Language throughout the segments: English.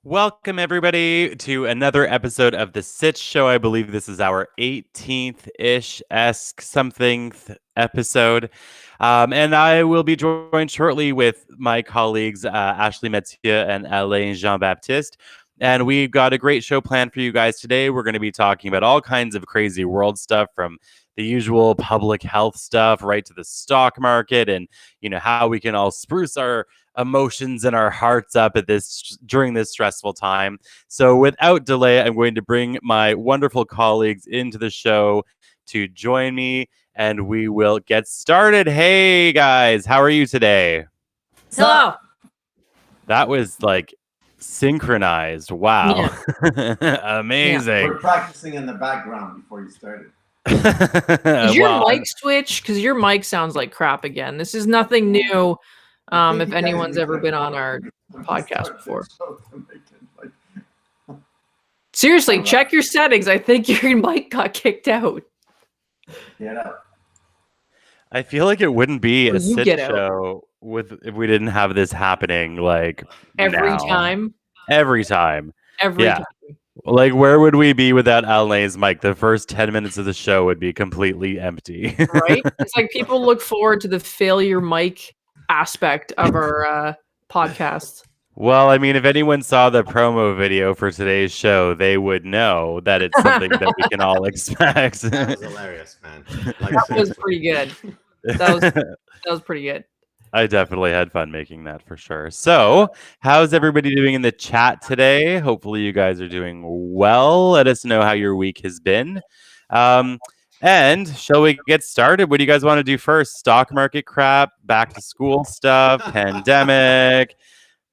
Welcome, everybody, to another episode of the Sitch Show. I believe this is our 18th-ish-esque episode. And I will be joined shortly with my colleagues, Ashley Metier and Alain Jean-Baptiste. And we've got a great show planned for you guys today. We're going to be talking about all kinds of crazy world stuff, from the usual public health stuff right to the stock market, and how we can all spruce our emotions and our hearts up at this during this stressful time. So without delay, I'm going to bring my wonderful colleagues into the show to join me, and we will get started. Hey guys, how are you today? Hello. That was like synchronized. Wow. Yeah. Amazing. We're practicing in the background before you started. Is your mic switch? Because your mic sounds like crap again. This is nothing new. If anyone's ever been on our podcast before. Seriously, check your settings. I think your mic got kicked out. Get out. I feel like it wouldn't be Or a you sit get out. show if we didn't have this happening like Every now. time. Every time. Every Yeah. time. Like, where would we be without Alain's mic? The first 10 minutes of the show would be completely empty. Right? It's like people look forward to the failure mic aspect of our podcast. Well, I mean, if anyone saw the promo video for today's show, they would know that it's something that we can all expect. That was hilarious, man. That was pretty good. That was pretty good. I definitely had fun making that for sure. So, how's everybody doing in the chat today? Hopefully, you guys are doing well. Let us know how your week has been. And shall we get started? What do you guys want to do first? Stock market crap, back to school stuff, pandemic,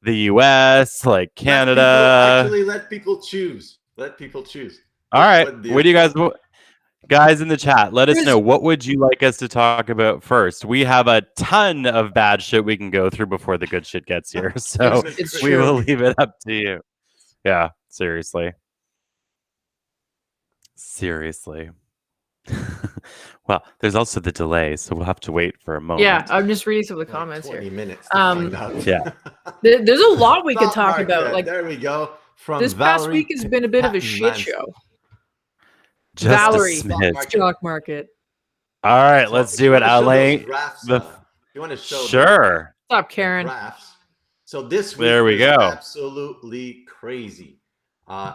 the US, like Canada. Let people choose. Let people choose. All right. What do you guys in the chat, let us know, what would you like us to talk about first? We have a ton of bad shit we can go through before the good shit gets here. So we will leave it up to you. Yeah, seriously. Well, there's also the delay, so we'll have to wait for a moment. Yeah, I'm just reading some of the comments 20 here. minutes to find out. Yeah. There's a lot we could talk Market. about. Like, there we go. From this Valerie past week has been a bit of a shit Patton show. Just Valerie, a smidge. stock market. All right, let's do it, Alain. You want to show Sure. Stop, Karen. graphs. So this week There we was go. absolutely crazy.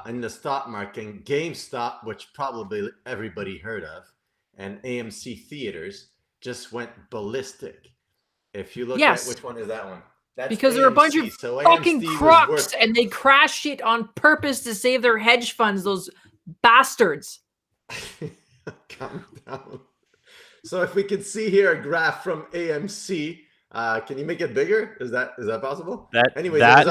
In the stock market, GameStop, which probably everybody heard of, and AMC Theaters just went ballistic. If you look at which one is that one? That's because there are a bunch of So fucking AMC was crooks worth- and they crashed it on purpose to save their hedge funds, those bastards. Calm down. So if we can see here a graph from AMC, can you make it bigger? Is that possible? Anyway, that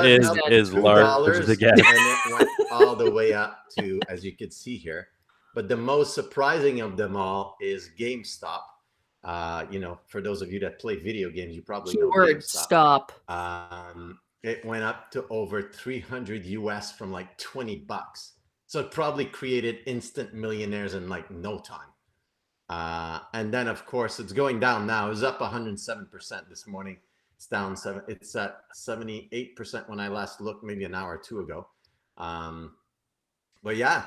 is large again. And it went all the way up to, as you can see here. But the most surprising of them all is GameStop. For those of you that play video games, you probably know Keyword, GameStop. stop. It went up to over 300 US from like $20. So it probably created instant millionaires in like no time. And then of course it's going down now. It was up 107% this morning. It's down it's at 78% when I last looked, maybe an hour or two ago. But yeah,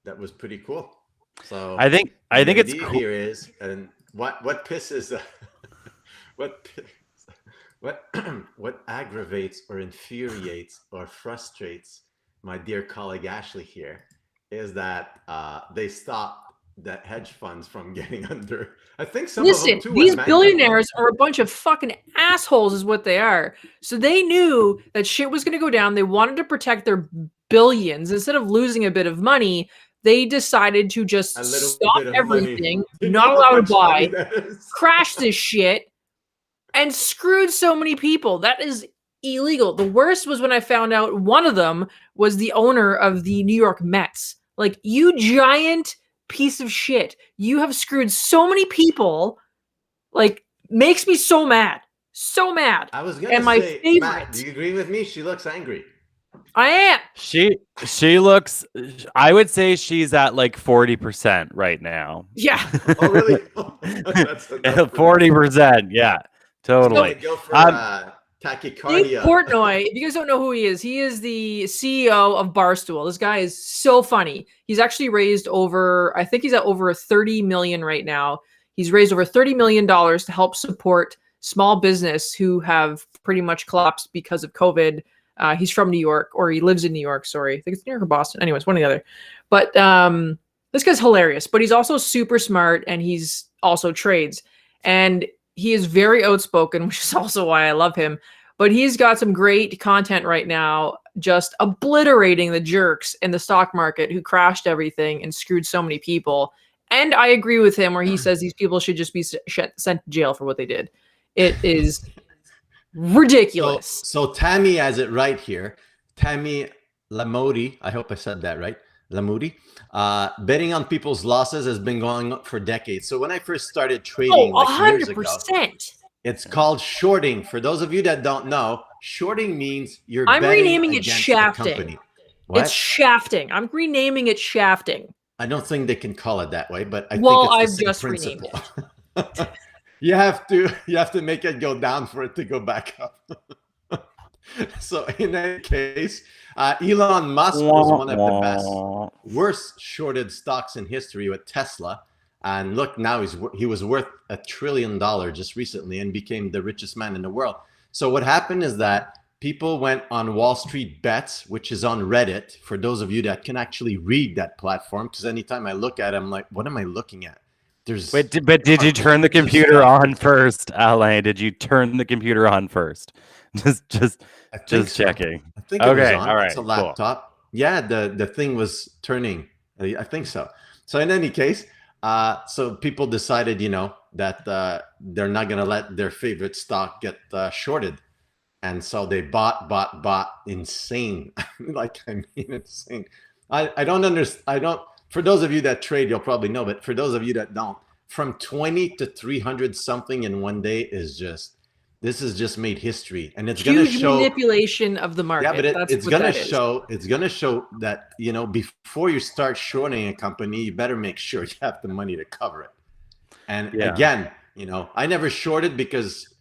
that was pretty cool. So I think it's cool. cool. Here is, and what pisses what aggravates or infuriates or frustrates my dear colleague Ashley here is that they stopped that hedge funds from getting under. I think some of them too. These billionaires are a bunch of fucking assholes is what they are. So they knew that shit was going to go down. They wanted to protect their billions. Instead of losing a bit of money, they decided to just stop everything, not allow to buy, crash this shit, and screwed so many people. That is illegal. The worst was when I found out one of them was the owner of the New York Mets. Like, you giant piece of shit. You have screwed so many people. Like, makes me so mad. So mad. I was going to say, favorite. Matt, do you agree with me? She looks angry. I am. She looks, I would say she's at like 40% right now. Yeah. Oh, really? 40%. Yeah, totally. Go for Tachycardia. Portnoy, if you guys don't know who he is the CEO of Barstool. This guy is so funny. He's actually raised I think he's at over 30 million right now. He's raised over $30 million to help support small business who have pretty much collapsed because of COVID. He's from New York, or he lives in New York. Sorry. I think it's New York or Boston. Anyways, one or the other. But this guy's hilarious, but he's also super smart, and he's also trades. And he is very outspoken, which is also why I love him. But he's got some great content right now, just obliterating the jerks in the stock market who crashed everything and screwed so many people. And I agree with him where he says these people should just be sent to jail for what they did. It is ridiculous. So Tammy has it right here. Tammy Lamodi, I hope I said that right. Lamudi. Betting on people's losses has been going on for decades. So when I first started trading years ago, it's called shorting. For those of you that don't know, shorting means I'm renaming it shafting. It's shafting. I'm renaming it shafting. I don't think they can call it that way, but I think it's the same principle. you have to make it go down for it to go back up. So in any case, Elon Musk was one of the best, worst shorted stocks in history with Tesla. And look, now he was worth $1 trillion just recently and became the richest man in the world. So what happened is that people went on Wall Street Bets, which is on Reddit, for those of you that can actually read that platform, because anytime I look at it, I'm like, what am I looking at? But did you turn the computer on first, Alain? Did you turn the computer on first? Just checking. I think it was on. All right, it's a laptop. Cool. Yeah, the thing was turning. I think so. So in any case, so people decided, that they're not going to let their favorite stock get shorted. And so they bought insane. Insane. I don't understand. For those of you that trade, you'll probably know, but for those of you that don't, from 20 to 300 something in one day this has just made history, and it's going to show manipulation of the market. Yeah, but it's going to show. It's going to show that before you start shorting a company, you better make sure you have the money to cover it. And again, I never shorted because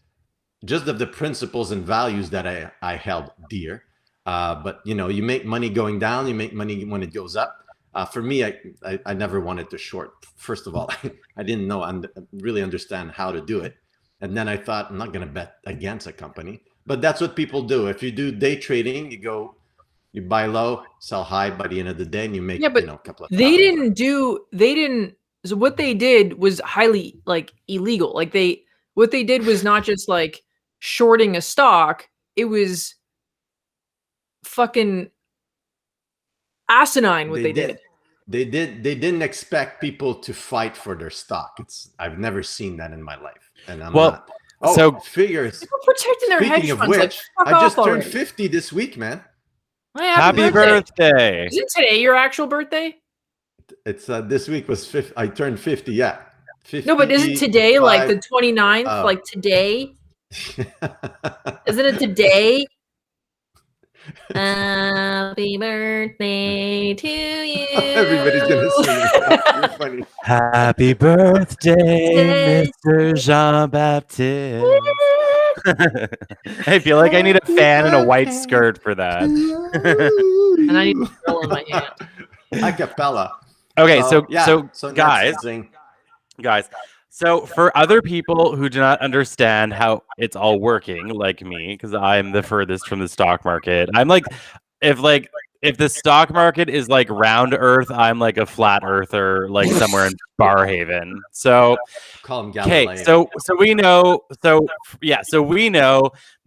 just of the principles and values that I held dear. But you make money going down, you make money when it goes up. For me, I never wanted to short. First of all, I didn't know and really understand how to do it. And then I thought, I'm not going to bet against a company. But that's what people do. If you do day trading, you buy low, sell high by the end of the day, and you make a couple of So what they did was highly illegal. What they did was not just shorting a stock. It was fucking asinine what they did. They didn't expect people to fight for their stock. I've never seen that in my life. And I'm not. Oh, so figures. People protecting their hedge funds. Which, I just turned 50 this week, man. Happy birthday. Is it today your actual birthday? It's this week was 50. I turned 50, yeah. 50, no, but isn't today the 29th? Today? Isn't it today? Happy birthday to you. Everybody's gonna sing it. You're funny. Happy birthday, Mr. Jean-Baptiste. I feel like I need a fan and a white skirt for that. And I need a drill in my hand. A cappella. Okay, so guys. So for other people who do not understand how it's all working, like me, because I'm the furthest from the stock market, I'm if the stock market is round earth, I'm a flat earther, somewhere in Barhaven. So call him Galileo. Okay, so we know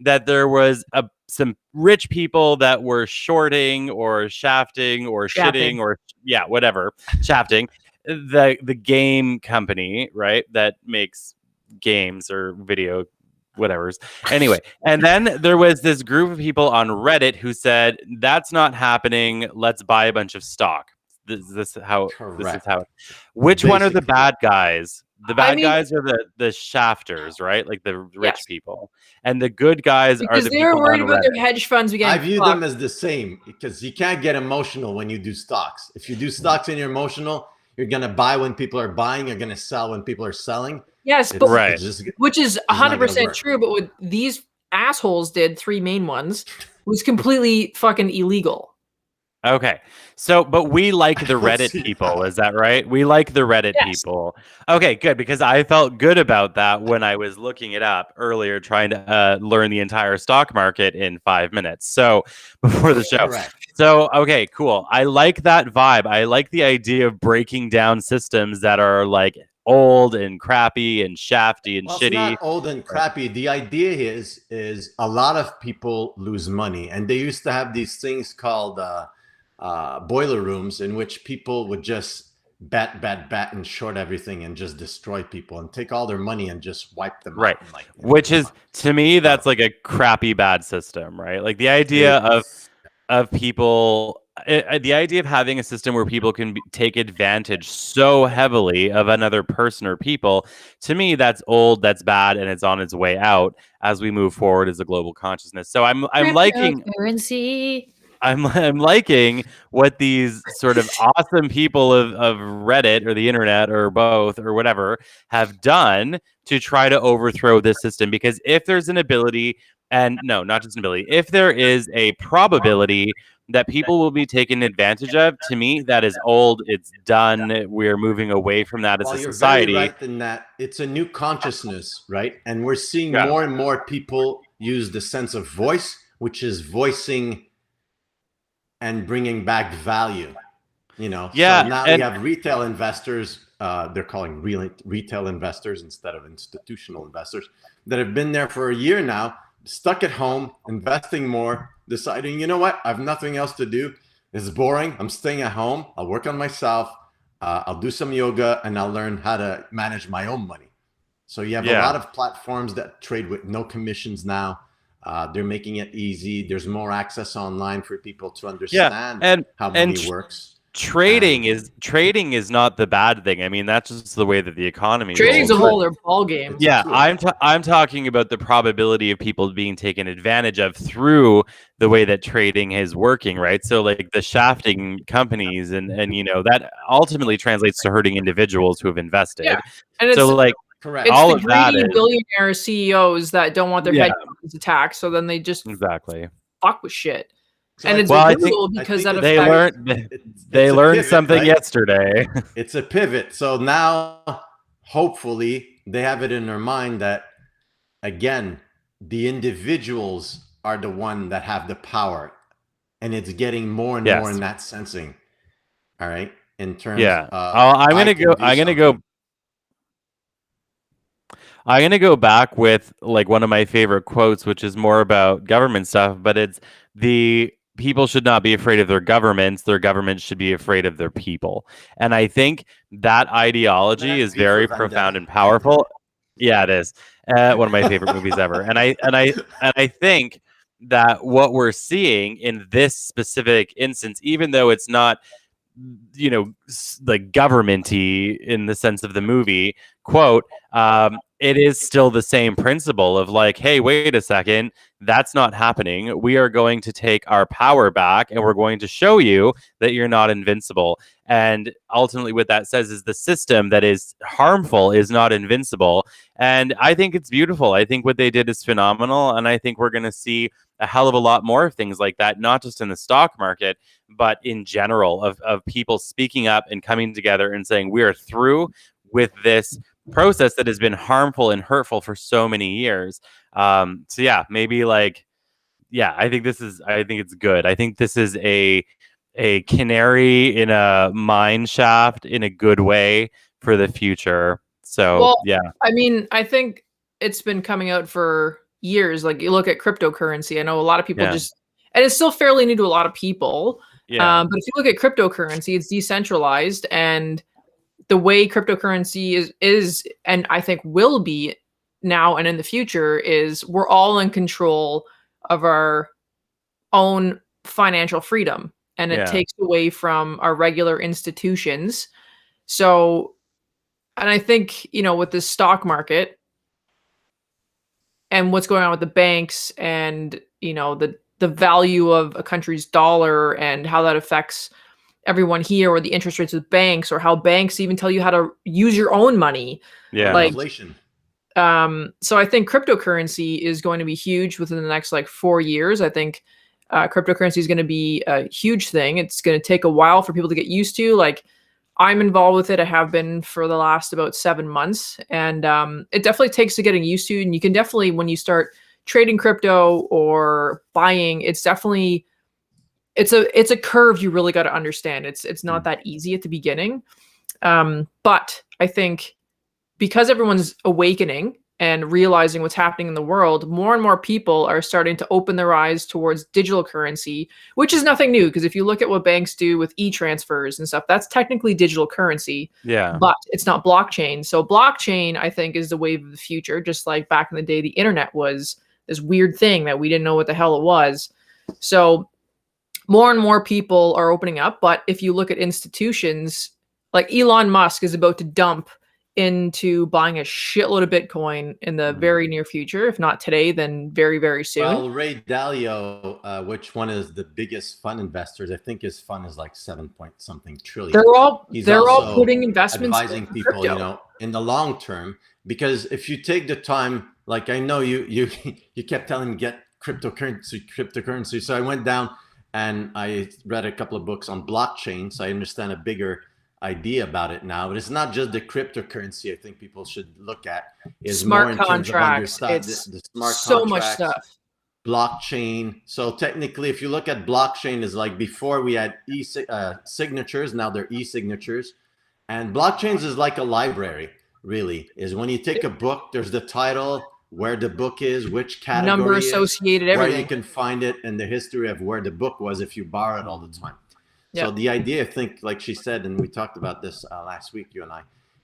that there was some rich people that were shorting or shafting or shitting or whatever, shafting the game company, right, that makes games or video whatever's. Anyway, and then there was this group of people on Reddit who said, that's not happening, let's buy a bunch of stock. This is how. Which one are the bad guys? The bad guys are the shafters, right? The rich people. And the good guys are the people they're worried about their hedge funds. I view them as the same, because you can't get emotional when you do stocks. If you do stocks and you're emotional, you're going to buy when people are buying. You're going to sell when people are selling. Yes, but which is 100% true. But with these assholes did, 3 main ones, was completely fucking illegal. Okay. So, but we like the don't Reddit see people, that. is that right? We like the Reddit Yes. people. Okay, good, because I felt good about that when I was looking it up earlier, trying to learn the entire stock market in 5 minutes. So, before the show. Correct. So, okay, cool. I like that vibe. I like the idea of breaking down systems that are like old and crappy and shafty and Well, it's shitty. not old and crappy. The idea is a lot of people lose money, and they used to have these things called boiler rooms in which people would just bet and short everything and just destroy people and take all their money and just wipe them Right. out. In like, Which is, months. to me, that's like a crappy bad system, right? Like the idea of people, the idea of having a system where people can take advantage so heavily of another person or people, to me, that's old, that's bad, and it's on its way out as we move forward as a global consciousness. So I'm liking Cryptocurrency. I'm liking what these sort of awesome people of Reddit or the internet or both or whatever have done to try to overthrow this system. Because if there's an ability, and no, not just an ability, if there is a probability that people will be taken advantage of, to me, that is old. It's done. We're moving away from that as Well, a you're society. very right in that it's a new consciousness, right? And we're seeing Yeah. more and more people use the sense of voice, which is voicing and bringing back value. You know, Yeah, so now and- we have retail investors. They're calling retail investors instead of institutional investors that have been there for a year now, stuck at home, investing more, deciding, you know what, I have nothing else to do. It's boring. I'm staying at home. I'll work on myself. I'll do some yoga and I'll learn how to manage my own money. So you have a lot of platforms that trade with no commissions now. They're making it easy. There's more access online for people to understand how money works. Trading is not the bad thing. I mean, that's just the way that the economy Trading's rolls. a whole other ball game. Yeah, I'm talking about the probability of people being taken advantage of through the way that trading is working, right? So like the shafting companies and you know that ultimately translates to hurting individuals who have invested. Yeah. And it's so like correct. It's all the of that greedy is billionaire CEOs that don't want their hedge funds attacked, so then they just exactly fuck with shit. So And I it's Well, I brutal think- because that they affects. they it's a learned pivot, something right? yesterday. It's a pivot. So now, hopefully, they have it in their mind that, again, the individuals are the one that have the power, and it's getting more and more in that sensing. All right, in terms. I'm gonna go back with like one of my favorite quotes, which is more about government stuff, but it's the people should not be afraid of their governments. Their governments should be afraid of their people. And I think that ideology is very profound and powerful. Yeah, it is. One of my favorite movies ever. And I think that what we're seeing in this specific instance, even though it's not, you know, like governmenty in the sense of the movie quote, it is still the same principle of like, hey, wait a second, that's not happening. We are going to take our power back and we're going to show you that you're not invincible. And ultimately what that says is the system that is harmful is not invincible. And I think it's beautiful. I think what they did is phenomenal. And I think we're going to see a hell of a lot more of things like that, not just in the stock market, but in general of people speaking up and coming together and saying, we are through with this process that has been harmful and hurtful for so many years. So yeah, maybe like, yeah, I think it's good. I think this is a canary in a mine shaft in a good way for the future. So Well, yeah, I mean, I think it's been coming out for years. Like you look at cryptocurrency, I know a lot of people and it's still fairly new to a lot of people. Yeah. But if you look at cryptocurrency, it's decentralized, and the way cryptocurrency is, and I think will be now and in the future, is we're all in control of our own financial freedom, and it takes away from our regular institutions. So, and I think, you know, with the stock market and what's going on with the banks and, you know, the value of a country's dollar and how that affects everyone here, or the interest rates of banks, or how banks even tell you how to use your own money. Like inflation. So I think cryptocurrency is going to be huge within the next like 4 years. I think cryptocurrency is going to be a huge thing. It's going to take a while for people to get used to. Like, I'm involved with it. I have been for the last about 7 months, and it definitely takes to getting used to. And you can definitely, when you start trading crypto or buying, it's definitely it's a curve you really got to understand. It's not that easy at the beginning, but I think because everyone's awakening and realizing what's happening in the world, more and more people are starting to open their eyes towards digital currency, which is nothing new. Because if you look at what banks do with e-transfers and stuff, that's technically digital currency, Yeah. but it's not blockchain. So blockchain, I think, is the wave of the future. Just like back in the day, the internet was this weird thing that we didn't know what the hell it was. So more and more people are opening up. But if you look at institutions, like Elon Musk is about to dump into buying a shitload of Bitcoin in the very near future. If not today, then very, very soon. Well, Ray Dalio, which one is the biggest fund investors? I think his fund is like 7 point something trillion. They're all putting investments advising people, crypto. you know, in the long term. Because if you take the time, like I know you kept telling me get cryptocurrency. So I went down and I read a couple of books on blockchain, so I understand a bigger idea about it now. But it's not just the cryptocurrency. I think people should look at is Smart more in terms of contracts. understand It's the smart so much contracts, stuff. blockchain. So technically, if you look at blockchain, is like before we had signatures, now they're e-signatures, and blockchains is like a library. Really, is when you take a book, there's the title, where the book is, which category, Number associated, where everything. you can find it, and the history of where the book was if you borrow it all the time. Yep. So the idea, I think, like she said, and we talked about this last week, you and I,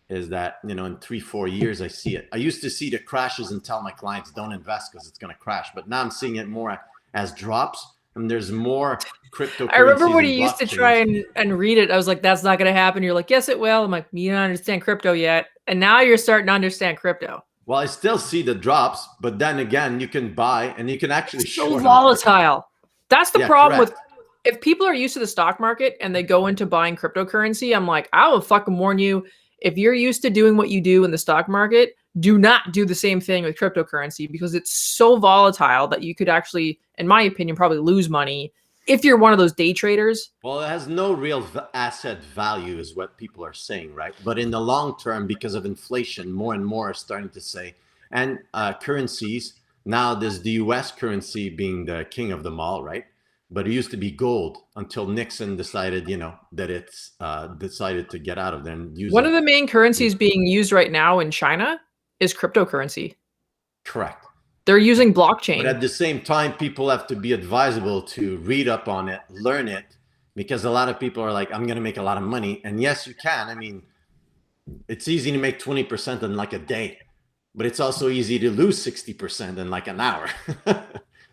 is that, you know, in 3-4 years, I see it. I used to see the crashes and tell my clients, don't invest because it's going to crash. But now I'm seeing it more as drops, and there's more cryptocurrencies. I remember when you and used to try and read it. I was like, that's not going to happen. You're like, yes, it will. I'm like, you don't understand crypto yet. And now you're starting to understand crypto. Well, I still see the drops, but then again, you can buy and you can actually It's so short volatile. That's the problem correct. with, if people are used to the stock market and they go into buying cryptocurrency, I'm like, I will fucking warn you. If you're used to doing what you do in the stock market, do not do the same thing with cryptocurrency, because it's so volatile that you could actually, in my opinion, probably lose money if you're one of those day traders. Well, it has no real asset value is what people are saying, right? But in the long term, because of inflation, more and more are starting to say, and currencies, now there's the US currency being the king of them all, right? But it used to be gold until Nixon decided, you know, that it's decided to get out of there and use One of the main currencies being used right now in China is cryptocurrency. Correct. They're using blockchain. But at the same time, people have to be advisable to read up on it, learn it, because a lot of people are like, I'm going to make a lot of money. And yes, you can. I mean, it's easy to make 20% in like a day, but it's also easy to lose 60% in like an hour.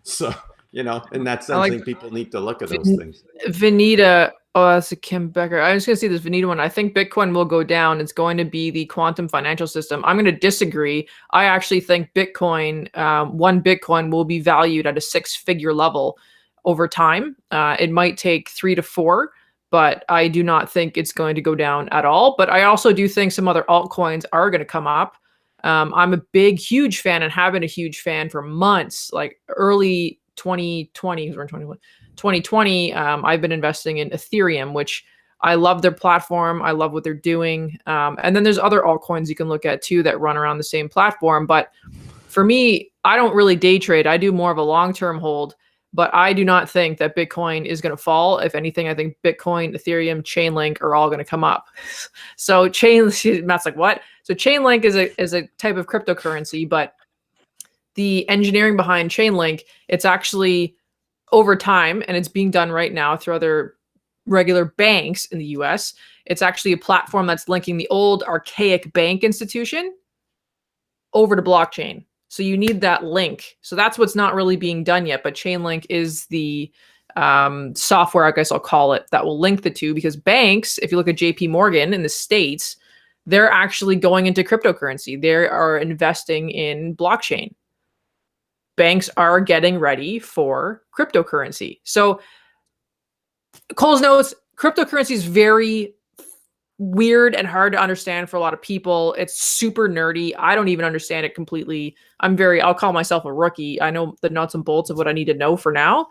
So, you know, in that sense, I think people need to look at those things. Vanita, oh, that's a Kim Becker. I was going to see this Vanita one. I think Bitcoin will go down. It's going to be the quantum financial system. I'm going to disagree. I actually think Bitcoin, one Bitcoin will be valued at a 6-figure level over time. It might take 3 to 4, but I do not think it's going to go down at all. But I also do think some other altcoins are going to come up. I'm a huge fan, and have been a huge fan for months, like early 2020, we're in 2020. I've been investing in Ethereum, which I love their platform. I love what they're doing. And then there's other altcoins you can look at too that run around the same platform. But for me, I don't really day trade. I do more of a long-term hold, but I do not think that Bitcoin is going to fall. If anything, I think Bitcoin, Ethereum, Chainlink are all going to come up. So Matt's like, what? So Chainlink is a type of cryptocurrency, but the engineering behind Chainlink, it's actually over time, and it's being done right now through other regular banks in the US. It's actually a platform that's linking the old archaic bank institution over to blockchain. So you need that link. So that's what's not really being done yet. But Chainlink is the software, I guess I'll call it, that will link the two, because banks, if you look at JP Morgan in the States, they're actually going into cryptocurrency. They are investing in blockchain. Banks are getting ready for cryptocurrency. So Cole's notes, cryptocurrency is very weird and hard to understand for a lot of people. It's super nerdy. I don't even understand it completely. I'll call myself a rookie. I know the nuts and bolts of what I need to know for now.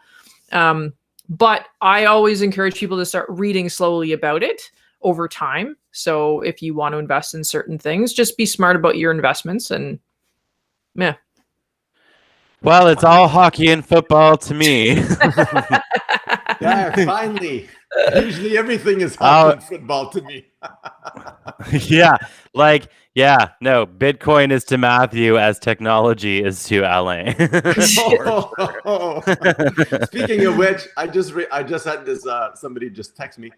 But I always encourage people to start reading slowly about it over time. So if you want to invest in certain things, just be smart about your investments and yeah. Well, it's all hockey and football to me. Yeah, finally. Usually everything is hockey and football to me. Yeah, no, Bitcoin is to Matthew as technology is to Alain. Speaking of which, I just had this somebody just text me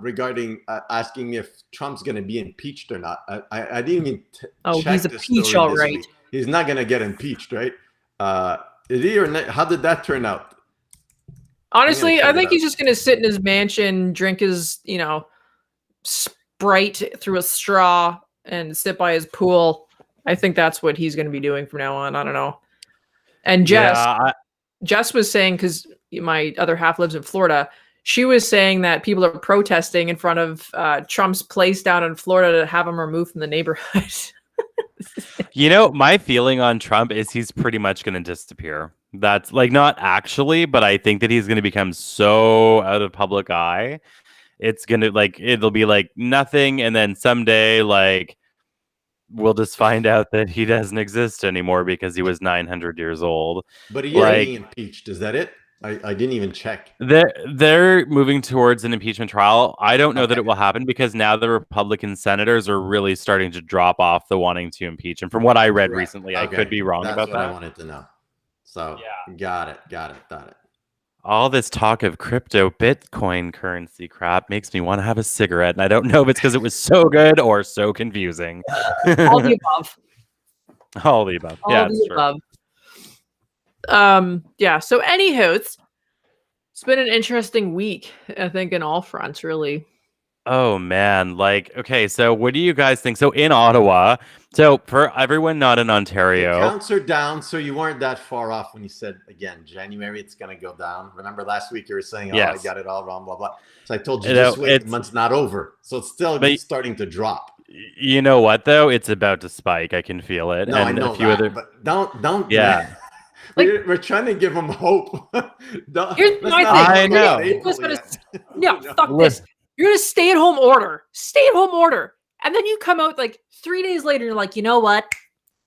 regarding asking me if Trump's going to be impeached or not. I didn't even check he's a this peach, story all this right. week. He's not going to get impeached, right? Is he or not? How did that turn out? Honestly, I think he's just going to sit in his mansion, drink his, Sprite through a straw and sit by his pool. I think that's what he's going to be doing from now on. I don't know. And Jess was saying, because my other half lives in Florida, she was saying that people are protesting in front of Trump's place down in Florida to have him removed from the neighborhood. My feeling on Trump is he's pretty much going to disappear. That's not actually, but I think that he's going to become so out of public eye. It's going to it'll be like nothing. And then someday, we'll just find out that he doesn't exist anymore because he was 900 years old. But he is being impeached. Is that it? I didn't even check. They're moving towards an impeachment trial. I don't know that it will happen because now the Republican senators are really starting to drop off the wanting to impeach. And from what I read recently, I could be wrong about that. That's what I wanted to know. So got it. All this talk of crypto Bitcoin currency crap makes me want to have a cigarette. And I don't know if it's because it was so good or so confusing. All the above. All the above. All the above. So anywho, it's been an interesting week, I think, in all fronts, really. Oh man, okay, so what do you guys think? So in Ottawa, so for everyone not in Ontario, the counts are down, so you weren't that far off when you said again January it's gonna go down. Remember last week you were saying, I got it all wrong, blah blah. So I told you just wait, the month's not over, so it's still starting to drop. You know what though? It's about to spike. I can feel it. No, and I know a few that, other... but don't. Yeah. We're trying to give them hope. Here's my thing. I know. Fuck this. You're gonna stay-at-home order. Stay-at-home order. And then you come out 3 days later, and you're like, you know what?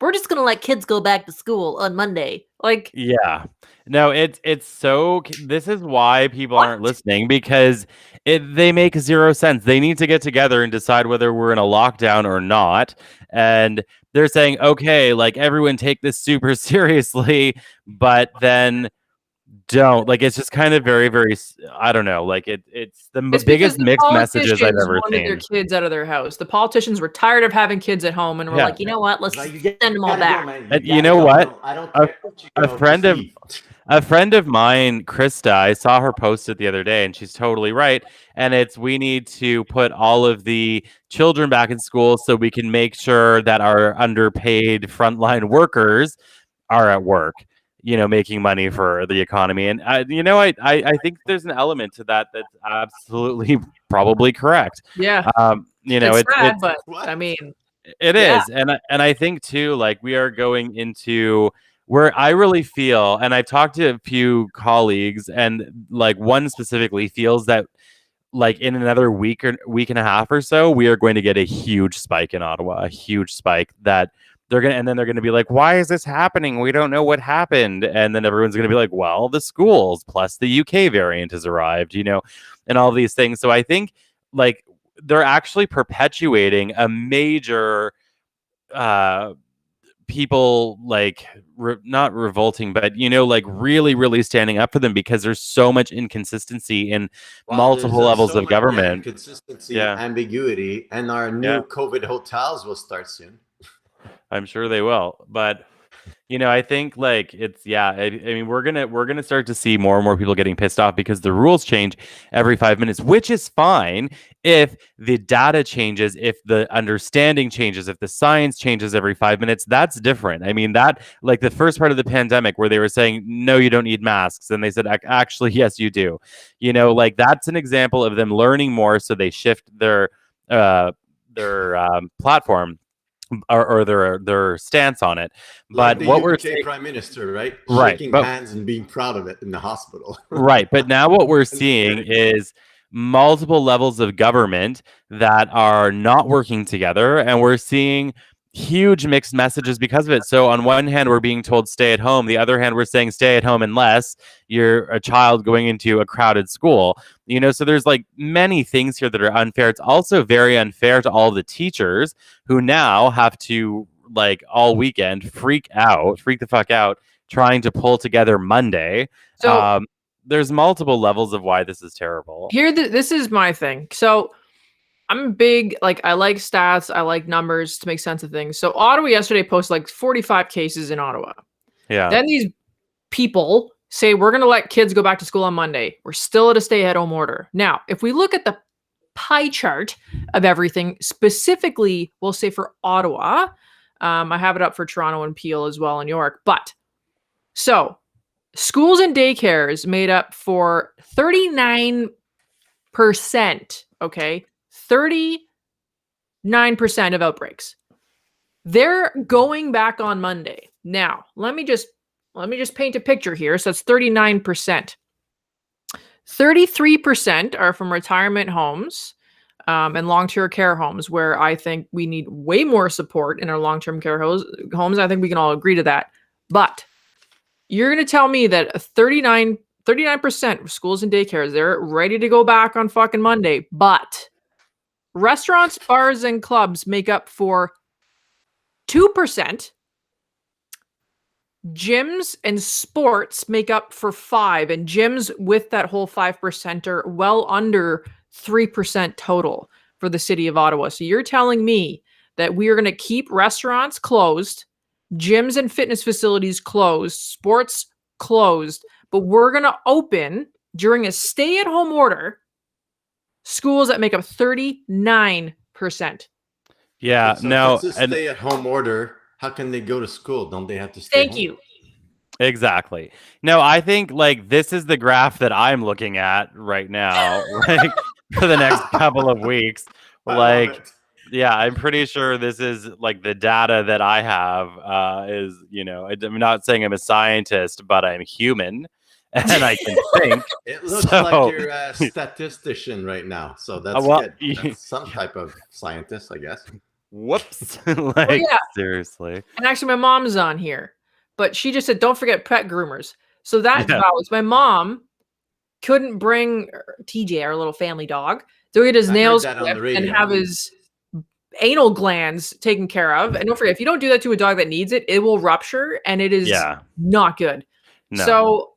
We're just gonna let kids go back to school on Monday. Yeah. No, it's so... This is why people aren't listening, because they make zero sense. They need to get together and decide whether we're in a lockdown or not. And they're saying, okay, everyone take this super seriously, but then don't. It's just kind of very, very, I don't know. It's the biggest mixed messages I've ever seen. Their kids out of their house. The politicians were tired of having kids at home and were like, you know what? Let's send them all back. You know what? A friend of mine, Krista, I saw her post it the other day, and she's totally right. And we need to put all of the children back in school so we can make sure that our underpaid frontline workers are at work, making money for the economy. And I think there's an element to that that's absolutely probably correct. Yeah. It's sad, but I mean, it is. And I think too, we are going into where I really feel, and I've talked to a few colleagues, and one specifically feels that in another week and a half or so, we are going to get a huge spike in Ottawa, a huge spike that they're going to be like, why is this happening? We don't know what happened. And then everyone's going to be like, well, the schools plus the UK variant has arrived, and all these things. So I think they're actually perpetuating a major, people not revolting, but really, really standing up for them because there's so much inconsistency in multiple levels of government. Consistency, ambiguity, and our new COVID hotels will start soon. I'm sure they will, but I think it's I mean we're gonna start to see more and more people getting pissed off because the rules change every 5 minutes, which is fine if the data changes, if the understanding changes, if the science changes every 5 minutes. That's different. I mean that the first part of the pandemic where they were saying no, you don't need masks, and they said actually yes, you do. That's an example of them learning more, so they shift their platform or their stance on it. Like But the what we're UK Prime Minister, right? right, Shaking but hands and being proud of it in the hospital. right, but now what we're And seeing is multiple levels of government that are not working together, and we're seeing huge mixed messages because of it. So on one hand, we're being told stay at home. The other hand, we're saying stay at home unless you're a child going into a crowded school. So there's like many things here that are unfair. It's also very unfair to all the teachers who now have to like all weekend freak the fuck out, trying to pull together Monday. So There's multiple levels of why this is terrible. this is my thing. So I'm big, like, I like stats, I like numbers to make sense of things. So Ottawa yesterday posted like 45 cases in Ottawa. Yeah. Then these people say we're going to let kids go back to school on Monday. We're still at a stay-at-home order. Now, if we look at the pie chart of everything, specifically, we'll say for Ottawa, I have it up for Toronto and Peel as well in York. But so schools and daycares made up for 39%. Okay, 39% of outbreaks. They're going back on Monday. Now, let me just paint a picture here. So it's 39%. 33% are from retirement homes and long-term care homes, where I think we need way more support in our long-term care homes. I think we can all agree to that. But you're going to tell me that 39% of schools and daycares, they're ready to go back on fucking Monday. But restaurants, bars, and clubs make up for 2%. Gyms and sports make up for 5%. And gyms with that whole 5% are well under 3% total for the city of Ottawa. So you're telling me that we are going to keep restaurants closed, gyms and fitness facilities closed, sports closed, but we're going to open during a stay-at-home order schools that make up 39%. Yeah, so no, if it's a stay-at-home order, how can they go to school? Don't they have to stay Thank home? you. exactly. No, I think like this is the graph that I'm looking at right now, like for the next couple of weeks. I love Like, it. yeah, I'm pretty sure this is like the data that I have is, I'm not saying I'm a scientist, but I'm human and I can think. It looks So, like you're a statistician right now. So that's well, good. That's some type of scientist, I guess. whoops. Like, yeah. seriously. And actually, my mom's on here, but she just said, don't forget pet groomers. So that Yeah. validates. My mom couldn't bring TJ, our little family dog, to get his I heard nails that on the clipped and radio. have his anal glands taken care of. And don't forget, if you don't do that to a dog that needs it, it will rupture, and it is Yeah. not good. No. So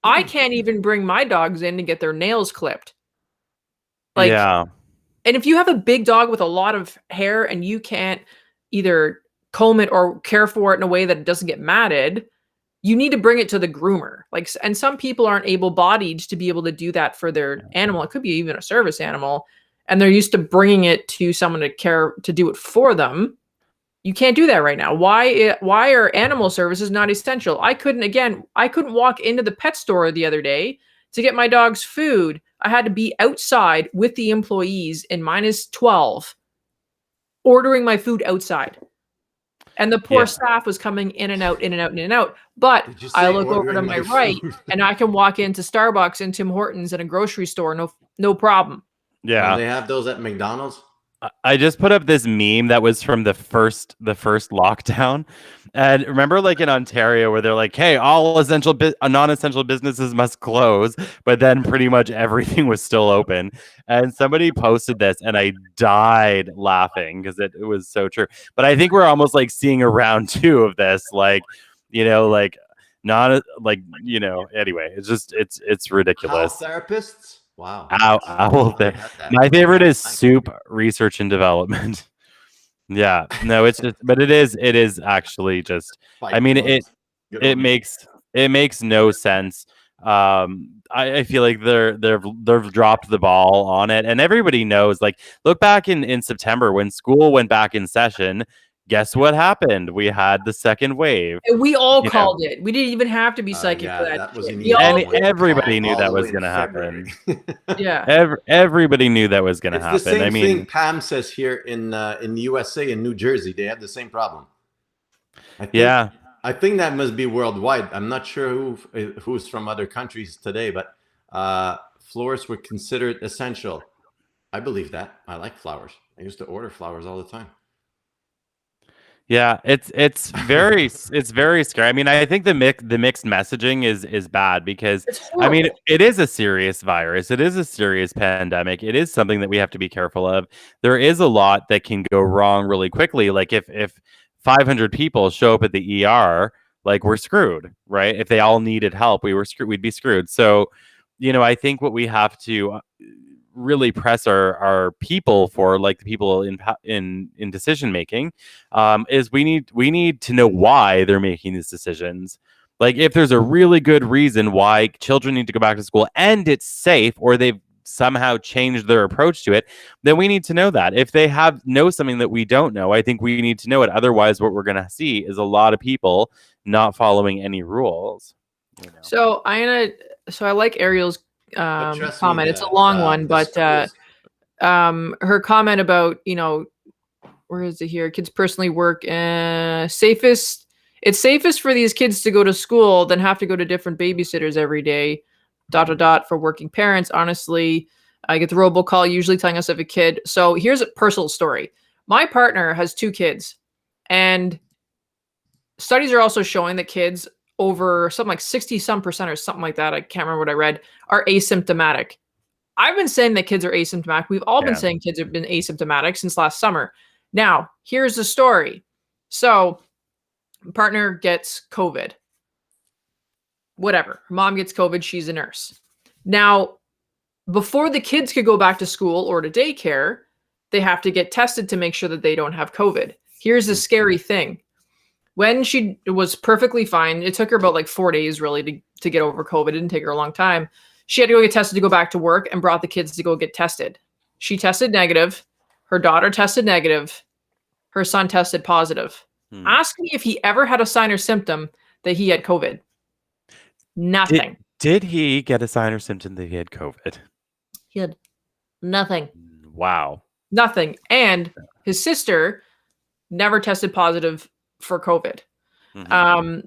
I can't even bring my dogs in to get their nails clipped. Like, yeah. and if you have a big dog with a lot of hair and you can't either comb it or care for it in a way that it doesn't get matted, you need to bring it to the groomer. Like, and some people aren't able-bodied to be able to do that for their animal. It could be even a service animal, and they're used to bringing it to someone to do it for them. You can't do that right now. Why are animal services not essential? I couldn't walk into the pet store the other day to get my dog's food. I had to be outside with the employees in -12 ordering my food outside. And the poor staff was coming in and out, in and out, in and out. But I look over to my right and I can walk into Starbucks and Tim Hortons and a grocery store, no problem. Yeah. And they have those at McDonald's. I just put up this meme that was from the first lockdown. And remember, like in Ontario, where they're like, hey, all non-essential businesses must close, but then pretty much everything was still open. And somebody posted this and I died laughing because it was so true. But I think we're almost like seeing a round 2 of this, like, like not like, anyway, it's just, it's ridiculous. Health therapists. Wow. My favorite is soup research and development. Yeah, no, it's just, but it is actually just, I mean, it makes no sense. I feel like they've dropped the ball on it, and everybody knows, like, look back in September when school went back in session, guess what happened? We had the second wave. And we all You know. called it. We didn't even have to be psychic Yeah, for that. that was shit. an We easy all And one. everybody knew All that the was way going to in happen. February. yeah. Everybody knew that was going to It's the happen. same I mean, thing Pam says here in the USA, in New Jersey. They have the same problem. yeah. I think that must be worldwide. I'm not sure who's from other countries today, but flowers were considered essential. I believe that. I like flowers. I used to order flowers all the time. Yeah, it's very scary. I mean, I think the mixed messaging is bad because It's I mean, horrible. it is a serious virus. It is a serious pandemic. It is something that we have to be careful of. There is a lot that can go wrong really quickly. Like if 500 people show up at the ER, like we're screwed, right? If they all needed help, we'd be screwed. So, I think what we have to really press our people for, like the people in decision making, is we need to know why they're making these decisions. Like if there's a really good reason why children need to go back to school and it's safe, or they've somehow changed their approach to it, then we need to know that. If they know something that we don't know, I think we need to know it. Otherwise, what we're going to see is a lot of people not following any rules. So I like Ariel's trust me, comment. It's a long one, but schools- her comment about, where is it here? Kids personally work safest. It's safest for these kids to go to school than have to go to different babysitters every day. ... For working parents. Honestly, I get the robocall usually telling us of a kid. So here's a personal story. My partner has 2 kids, and studies are also showing that kids over something like 60% or something like that, I can't remember what I read, are asymptomatic. I've been saying that kids are asymptomatic. We've all been saying kids have been asymptomatic since last summer. Now, here's the story. So, partner gets COVID. Whatever. Mom gets COVID. She's a nurse. Now, before the kids could go back to school or to daycare, they have to get tested to make sure that they don't have COVID. Here's the scary thing. When she was perfectly fine, it took her about like 4 days really to get over COVID. It didn't take her a long time. She had to go get tested to go back to work and brought the kids to go get tested. She tested negative. Her daughter tested negative. Her son tested positive. Ask me if he ever had a sign or symptom that he had COVID. Nothing. Did he get a sign or symptom that he had COVID? He had nothing. Wow. Nothing. And his sister never tested positive for COVID.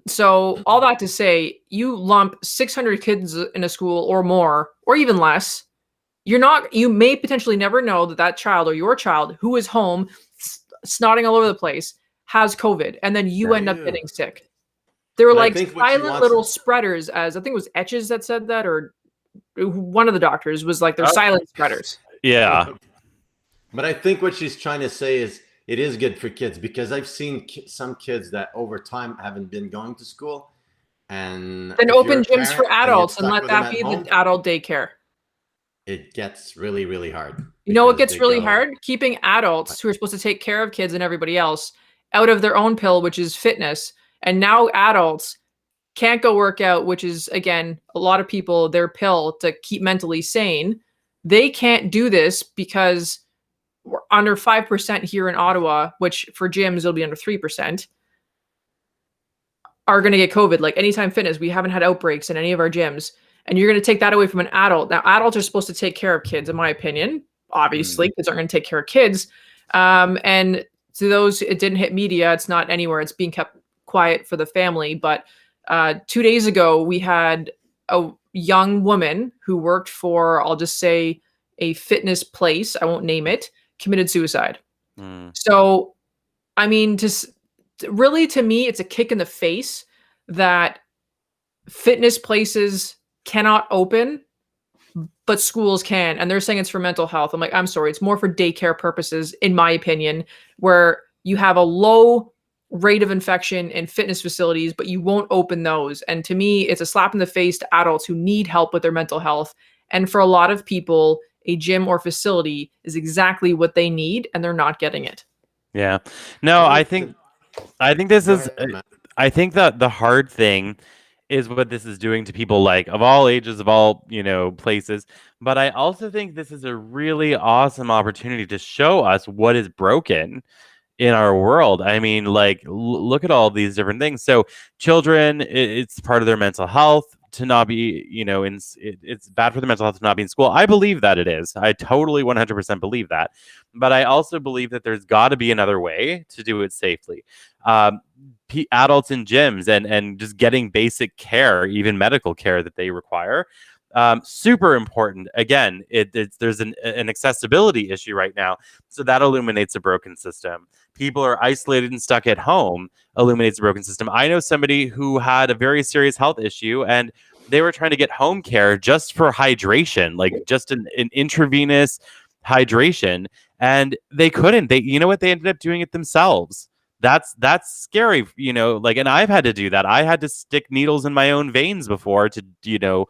So all that to say, you lump 600 kids in a school or more, or even less, you may potentially never know that child or your child who is home snotting all over the place has COVID, and then you end up getting sick. There were like silent little spreaders, as I think it was Etches that said that, or one of the doctors was like, they're silent spreaders. Yeah. But I think what she's trying to say is it is good for kids, because I've seen some kids that over time haven't been going to school, and then open gyms for adults and let that be the adult daycare. It gets really, really hard. You know what gets really hard? Keeping adults who are supposed to take care of kids and everybody else out of their own pill, which is fitness. And now adults can't go work out, which is, again, a lot of people, their pill to keep mentally sane. They can't do this because we're under 5% here in Ottawa, which for gyms, it'll be under 3%, are going to get COVID. Like Anytime Fitness, we haven't had outbreaks in any of our gyms. And you're going to take that away from an adult. Now, adults are supposed to take care of kids, in my opinion. Obviously, kids aren't going to take care of kids. And to those, it didn't hit media. It's not anywhere. It's being kept quiet for the family. But 2 days ago, we had a young woman who worked for, I'll just say, a fitness place, I won't name it, committed suicide. So, I mean, really, to me, it's a kick in the face that fitness places cannot open, but schools can. And they're saying it's for mental health. I'm like, I'm sorry. It's more for daycare purposes, in my opinion, where you have a low rate of infection in fitness facilities, but you won't open those. And to me, it's a slap in the face to adults who need help with their mental health. And for a lot of people, a gym or facility is exactly what they need, and they're not getting it. Yeah. No, I think this is, I think that the hard thing is what this is doing to people, like of all ages, of all, places. But I also think this is a really awesome opportunity to show us what is broken in our world. I mean, like, look at all these different things. So children, it's part of their mental health to not be, it's bad for their mental health to not be in school. I believe that it is. I totally 100% believe that. But I also believe that there's got to be another way to do it safely. Adults in gyms and just getting basic care, even medical care that they require. Super important. Again, there's an accessibility issue right now. So that illuminates a broken system. People are isolated and stuck at home, illuminates a broken system. I know somebody who had a very serious health issue, and they were trying to get home care just for hydration, like just an intravenous hydration, and they couldn't. You know what? They ended up doing it themselves. That's scary, like, and I've had to do that. I had to stick needles in my own veins before to,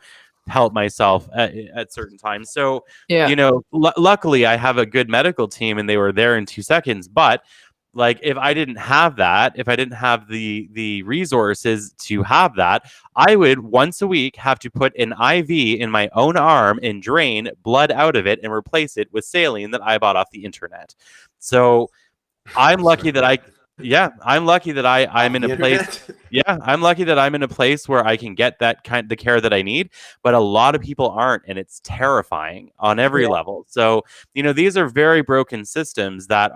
help myself at certain times. So, Yeah. Luckily I have a good medical team and they were there in 2 seconds. But like, if I didn't have that, if I didn't have the resources to have that, I would once a week have to put an IV in my own arm and drain blood out of it and replace it with saline that I bought off the internet. So I'm lucky that I'm lucky that I'm in a place. Yeah, I'm lucky that I'm in a place where I can get the care that I need, but a lot of people aren't, and it's terrifying on every level. So, these are very broken systems that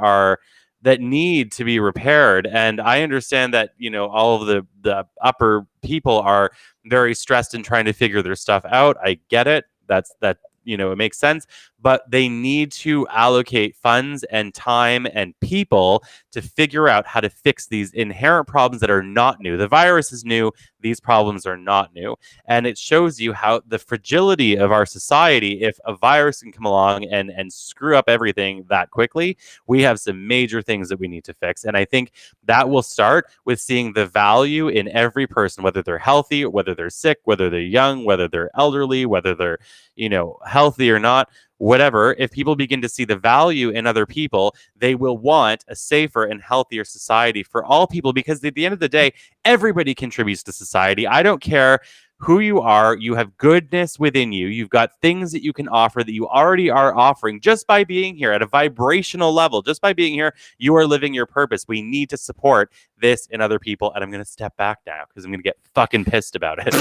need to be repaired. And I understand that, all of the upper people are very stressed and trying to figure their stuff out. I get it. It makes sense, but they need to allocate funds and time and people to figure out how to fix these inherent problems that are not new. The virus is new. These problems are not new. And it shows you how the fragility of our society, if a virus can come along and screw up everything that quickly, we have some major things that we need to fix. And I think that will start with seeing the value in every person, whether they're healthy, whether they're sick, whether they're young, whether they're elderly, whether they're, healthy or not, whatever. If people begin to see the value in other people, they will want a safer and healthier society for all people, because at the end of the day, everybody contributes to society. I don't care who you are. You have goodness within you. You've got things that you can offer that you already are offering just by being here at a vibrational level. Just by being here, you are living your purpose. We need to support this in other people. And I'm going to step back now because I'm going to get fucking pissed about it.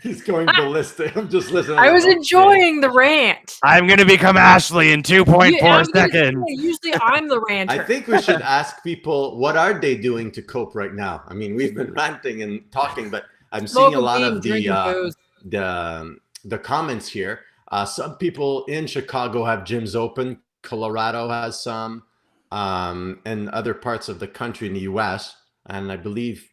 He's going ballistic. I'm just listening. I was enjoying the rant. I'm going to become Ashley in 2.4 seconds. Usually I'm the ranter. I think we should ask people, what are they doing to cope right now? I mean, we've been ranting and talking, but I'm seeing a lot of the comments here. Some people in Chicago have gyms open. Colorado has some, and other parts of the country in the U.S. And I believe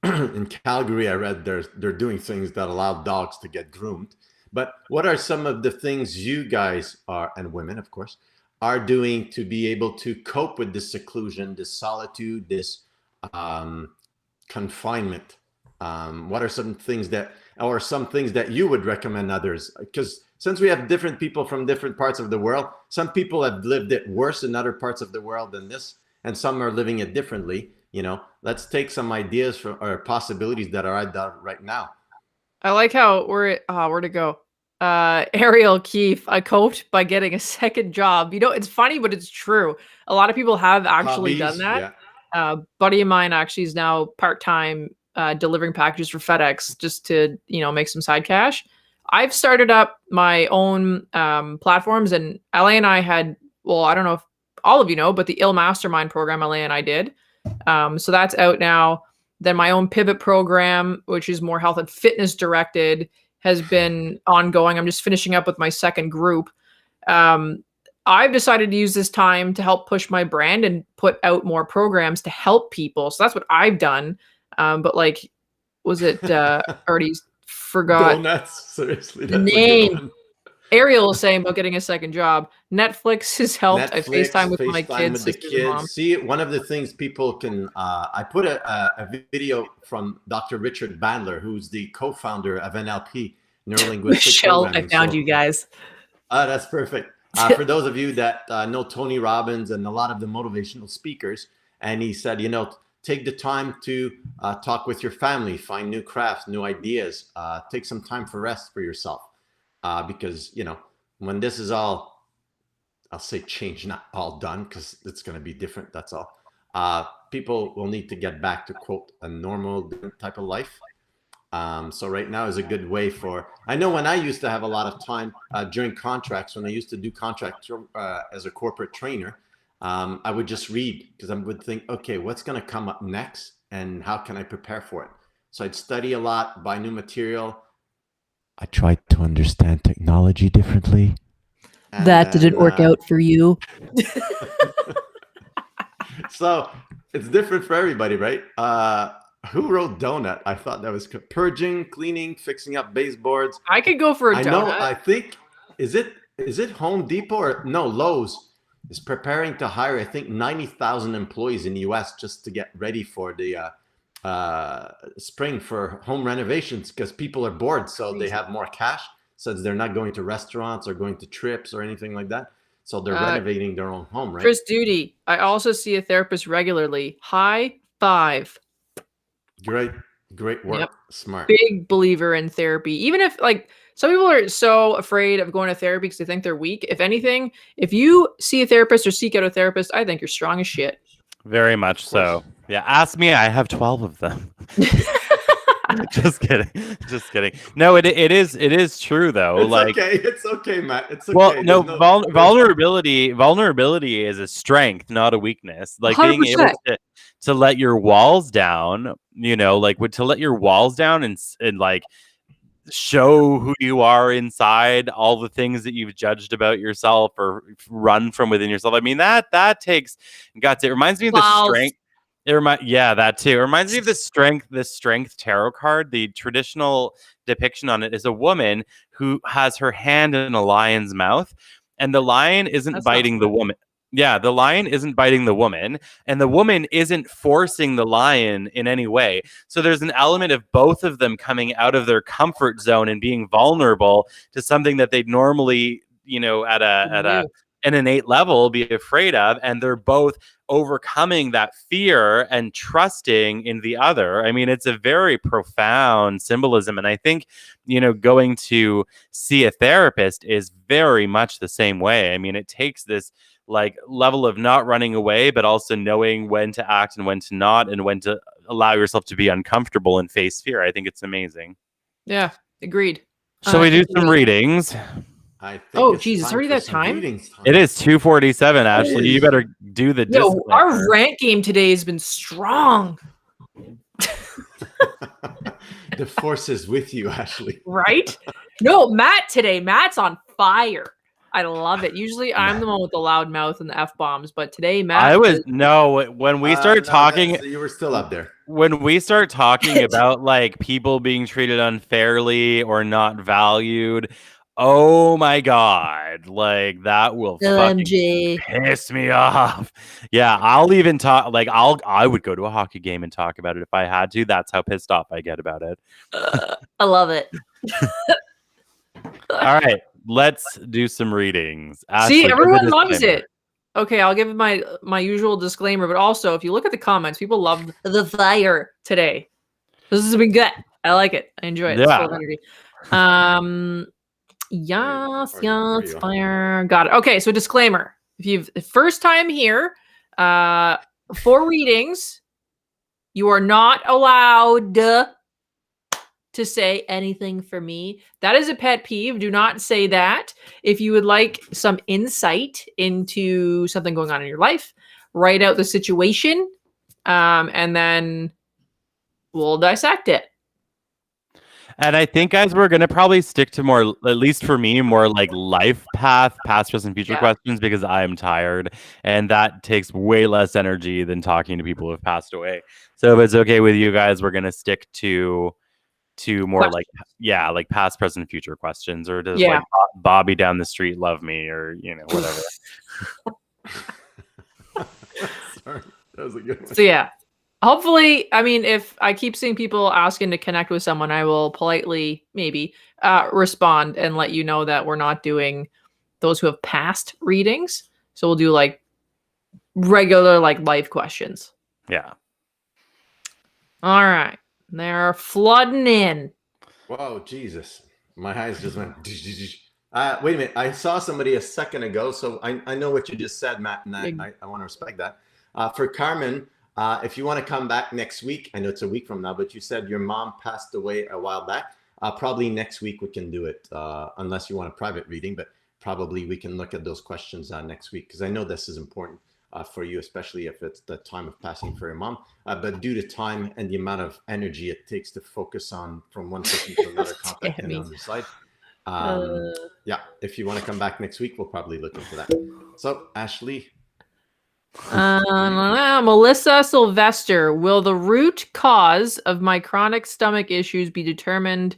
in Calgary, I read they're doing things that allow dogs to get groomed. But what are some of the things you guys are, and women, of course, are doing to be able to cope with this seclusion, this solitude, this confinement? What are some things that you would recommend others? Because since we have different people from different parts of the world, some people have lived it worse in other parts of the world than this, and some are living it differently. Let's take some ideas or possibilities that are out there right now. I like how where'd it go? Ariel Keefe, I coped by getting a second job. It's funny, but it's true. A lot of people have actually done that. Yeah. Buddy of mine actually is now part-time delivering packages for FedEx just to, make some side cash. I've started up my own platforms, and LA and I had, I don't know if all of you know, but the Ill Mastermind program LA and I did. So that's out now. Then my own pivot program, which is more health and fitness directed, has been ongoing. I'm just finishing up with my second group. I've decided to use this time to help push my brand and put out more programs to help people. So that's what I've done. But was it already forgot? Go nuts. Seriously, the name. Ariel was saying about getting a second job. Netflix has helped. I FaceTime with my kids. With the kids. See, one of the things people can, I put a video from Dr. Richard Bandler, who's the co-founder of NLP, Neuro-Linguistic Michelle, I found you guys. That's perfect. For those of you that know Tony Robbins and a lot of the motivational speakers, and he said, take the time to talk with your family, find new crafts, new ideas, take some time for rest for yourself. Because, when this is all I'll say change, not all done, because it's going to be different. That's all. People will need to get back to, quote, a normal type of life. So right now is a good way for, I know when I used to have a lot of time during contracts, when I used to do contracts as a corporate trainer, I would just read, because I would think, okay, what's going to come up next and how can I prepare for it? So I'd study a lot, buy new material. I tried to understand technology differently. That didn't work out for you. So it's different for everybody, right? Who wrote donut? I thought that was purging, cleaning, fixing up baseboards. I could go for a donut. I know. I think is it Home Depot or no, Lowe's is preparing to hire, I think, 90,000 employees in the U.S. just to get ready for the spring for home renovations, because people are bored, so they have more cash, so they're not going to restaurants or going to trips or anything like that. So they're renovating their own home, right? Chris Duty, I also see a therapist regularly. High five. Great work. Yep. Smart. Big believer in therapy. Even if, like, some people are so afraid of going to therapy because they think they're weak. If anything, if you see a therapist or seek out a therapist, I think you're strong as shit. Very much so. Yeah, ask me. I have 12 of them. Just kidding. Just kidding. No, it is true though. It's like, okay. It's okay, Matt. It's okay. well, no, vulnerability is a strength, not a weakness. Like 100%. being able to let your walls down, to let your walls down and like show who you are inside, all the things that you've judged about yourself or run from within yourself. I mean, that takes guts. It reminds me of the strength. That too. It reminds me of the strength tarot card. The traditional depiction on it is a woman who has her hand in a lion's mouth, and the lion isn't biting the woman. Yeah, the lion isn't biting the woman, and the woman isn't forcing the lion in any way. So there's an element of both of them coming out of their comfort zone and being vulnerable to something that they'd normally, at an innate level be afraid of, and they're both overcoming that fear and trusting in the other. I mean, it's a very profound symbolism, and I think going to see a therapist is very much the same way. I mean, it takes this like level of not running away, but also knowing when to act and when to not, and when to allow yourself to be uncomfortable and face fear. I think it's amazing. Yeah, agreed. So we do some readings. Oh, geez, it's already that time? It is 2:47, Ashley. You better do the disclaimer. Our rant game today has been strong. The force is with you, Ashley. Right? No, Matt's on fire. I love it. Usually I'm the one with the loud mouth and the F-bombs, but today Matt when we started talking, you were still up there. When we start talking about like people being treated unfairly or not valued, oh my God, like that will fucking piss me off. Yeah, I'll even talk, like I would go to a hockey game and talk about it if I had to. That's how pissed off I get about it. I love it. All right, let's do some readings. See, everyone loves it. Okay, I'll give my usual disclaimer, but also if you look at the comments, people love the fire today. This has been good. I like it. I enjoy it. Yeah. It's full of energy. Yes, fire. Got it. Okay, so disclaimer. If you've first time here, for readings, you are not allowed to say anything for me. That is a pet peeve. Do not say that. If you would like some insight into something going on in your life, write out the situation, and then we'll dissect it. And I think, guys, we're going to probably stick to more, at least for me, more like life path, past, present, future questions, because I'm tired. And that takes way less energy than talking to people who have passed away. So if it's okay with you guys, we're going to stick to more questions. like past, present, future questions. Or does like Bobby down the street love me, or, whatever. Sorry, that was a good one. So yeah. Hopefully, I mean, if I keep seeing people asking to connect with someone, I will politely maybe respond and let you know that we're not doing those who have passed readings. So we'll do like regular like life questions. Yeah. All right. They're flooding in. Whoa, Jesus. My eyes just went. Wait a minute. I saw somebody a second ago, so I know what you just said, Matt, and Yeah. I want to respect that. For Carmen, if you want to come back next week, I know it's a week from now, but you said your mom passed away a while back. Probably next week we can do it, unless you want a private reading, but probably we can look at those questions next week because I know this is important for you, especially if it's the time of passing for your mom. But due to time and the amount of energy it takes to focus on from one person to another contact and on the side. Yeah, if you want to come back next week, we'll probably look into that. So, Ashley. Melissa Sylvester, will the root cause of my chronic stomach issues be determined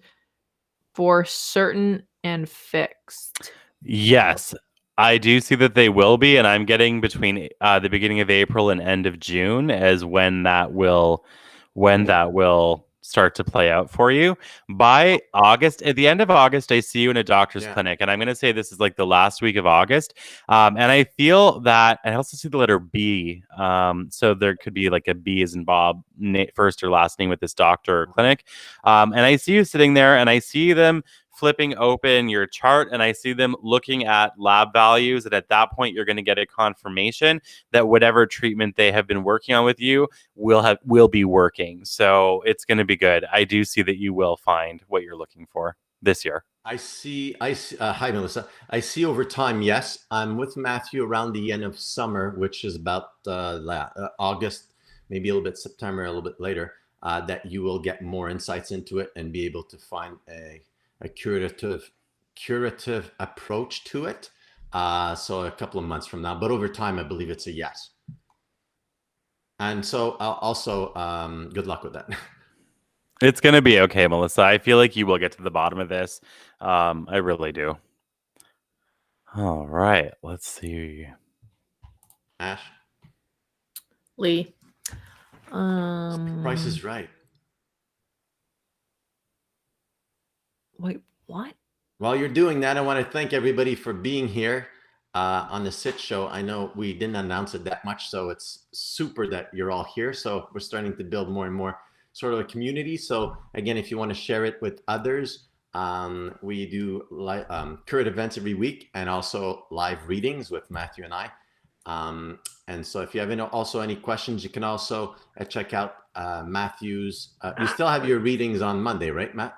for certain and fixed? Yes, I do see that they will be, and I'm getting between the beginning of April and end of June as when that will start to play out for you. By August, at the end of August, I see you in a doctor's clinic, and I'm going to say this is like the last week of August. And I feel that I also see the letter B. So there could be like a B as in Bob, first or last name with this doctor or clinic. And I see you sitting there, and I see them flipping open your chart, and I see them looking at lab values, and at that point you're going to get a confirmation that whatever treatment they have been working on with you will be working. So it's going to be good. I do see that you will find what you're looking for this year. I see. Hi, Melissa. I see over time. Yes, I'm with Matthew around the end of summer, which is about August, maybe a little bit September, a little bit later. That you will get more insights into it and be able to find a curative approach to it. So a couple of months from now, but over time, I believe it's a yes. And so also, good luck with that. It's going to be okay, Melissa. I feel like you will get to the bottom of this. I really do. All right. Let's see. Ash? Lee. Price is Right. Wait, what? While you're doing that, I want to thank everybody for being here on the Sitch show. I know we didn't announce it that much, so it's super that you're all here. So we're starting to build more and more sort of a community. So again, if you want to share it with others, we do current events every week and also live readings with Matthew and I. And so if you have also any questions, you can also check out Matthew's. You still have your readings on Monday, right, Matt?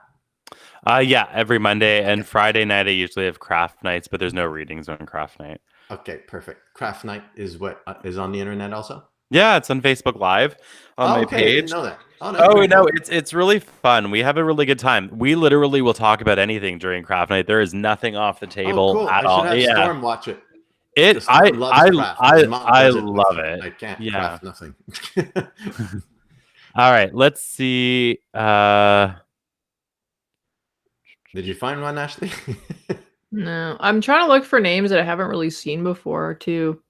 Yeah, every Monday and Friday night I usually have craft nights, but there's no readings on craft night. Okay, perfect. Craft night is what is on the internet also? Yeah, it's on Facebook Live on my okay, page. I didn't know that. Oh no, it's really fun. We have a really good time. We literally will talk about anything during craft night. There is nothing off the table cool. at all. I should have Storm watch it. I love it. I can't craft nothing. All right, let's see. Did you find one, Ashley? No, I'm trying to look for names that I haven't really seen before, too.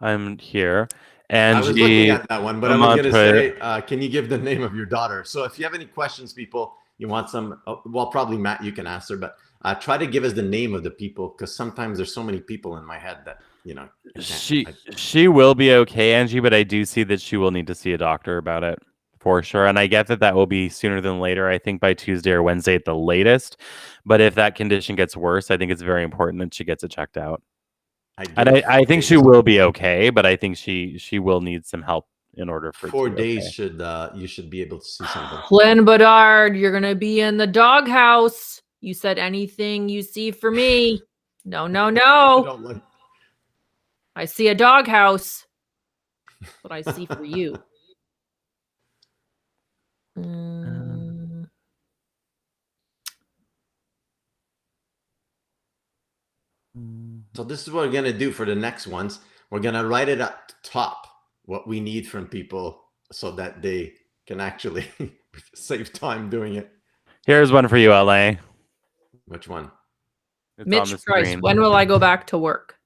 I'm here. And I was looking at that one, but I was going to say, can you give the name of your daughter? So if you have any questions, people, you want some, well, probably Matt, you can answer, but try to give us the name of the people because sometimes there's so many people in my head that, she will be okay, Angie, but I do see that she will need to see a doctor about it for sure. And I get that will be sooner than later. I think by Tuesday or Wednesday at the latest. But if that condition gets worse, I think it's very important that she gets it checked out. I think she will be okay, but I think she will need some help in order for 4 days. You should be able to see something. Lynn Bedard, you're gonna be in the doghouse. You said anything you see for me. No. I see a doghouse. What I see for you. So this is what we're going to do for the next ones. We're going to write it at the top, what we need from people so that they can actually save time doing it. Here's one for you, LA. Which one? It's Mitch on the Price, screen. when will I go back to work?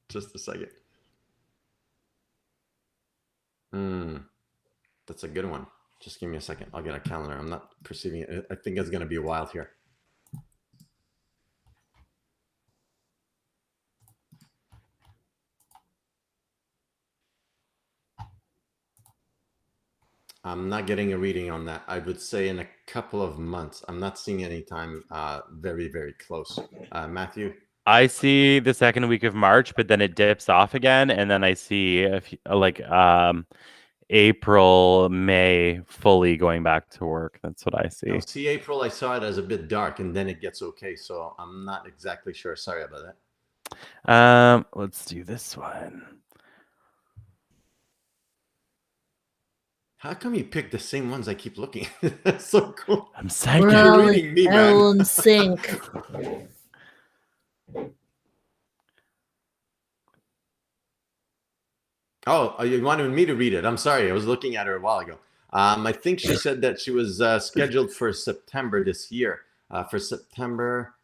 Just a second. That's a good one. Just give me a second. I'll get a calendar. I'm not perceiving it. I think it's going to be wild here. I'm not getting a reading on that. I would say in a couple of months. I'm not seeing any time very, very close. Matthew? I see the second week of March, but then it dips off again, and then I see April, May fully going back to work. That's what I No, see. see, April, I saw it as a bit dark, and then it gets okay. So I'm not exactly sure. Sorry about that. Let's do this one. How come you pick the same ones I keep looking at? That's so cool. I'm You're psychic. reading me, man. Hell in sync. Oh, you wanted me to read it. I'm sorry. I was looking at her a while ago. I think she said that she was scheduled for September this year. For September.